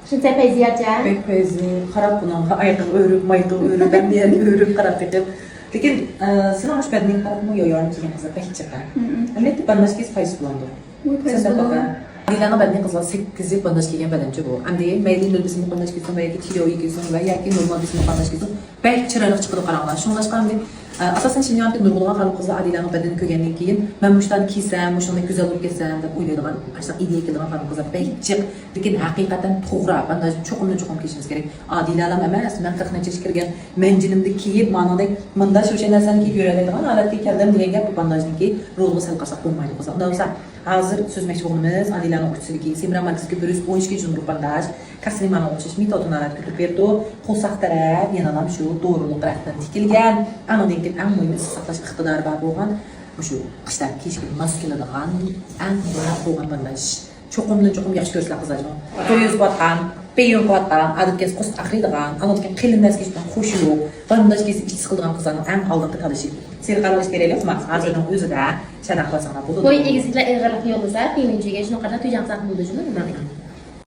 Shuncha payziyacha. Payzi, qarab bunga ayaqqabı örüp, mayqab örüp, ben diye örüp qarab ketib. Lekin sen hoş bedning qarab mı yoyarım kelgan qizlar pek chiqqan. Albatta bandajga fayz bo'ladi. Sen de baka. Dilana bedning qizlar 8 yil bandaj kelgan badamchi bu. Endi mayli nol bizim bandaj kelsin va yoki kilo yegisin va yoki normal bizim bandaj kelsin. Pek chiroyli chiqadi qaranglar. Shunlashqan men asosan Şinjan'da nurg'ulg'an xalq qizlar Adilani badani ko'rgandan keyin men mushdan kiysam, mushdan go'zal bo'lib ketsam deb o'ylaydigan, ashta ideya kelgan xalq qizlar pek chiq. Lekin haqiqatan to'g'ri, bandaj cho'qimli kiyishimiz kerak. Adilalam emas, men 40 necha kirgan menjinimni kiyib, ma'noda menda shu narsani kiyib yuradigan holatga keldim degan gap bu bandajniki ruhga sal qasab bo'lmaydi qizlar. Undan bo'lsa, hozir so'zmoqchi bo'lganimiz Adilani o'qituvchiligi, Semra Markazga 112 jumruq bandaj, kasriy ma'no o'qish metodini o'rgatib berdi. Qo'lsaq taraf yana ham shu to'g'riliq tarafdan tikilgan. Anodan keyin eng muhimi saqlash iqtidori bor bo'lgan, shu qishda kiyishga mos keladigan eng muhim bo'lgan bandaj. Cho'qim yaxshi ko'rsatlar qizlarjon. To'yuz botgan, peyon botgan, adibkes qo'st aqriydigan, anodan qilinmasga ishdan xushi yo'q. Bandajga ichib siqilgan qizlarning eng oldingi talishi. Sen qarash kerak emas, hozirning o'zida shanaq qilsanglar bo'ladi. Qo'y egizliklar ig'irlik yo'lisa, peyonchiga shunaqa tuyjansan bo'ldi shuni nima?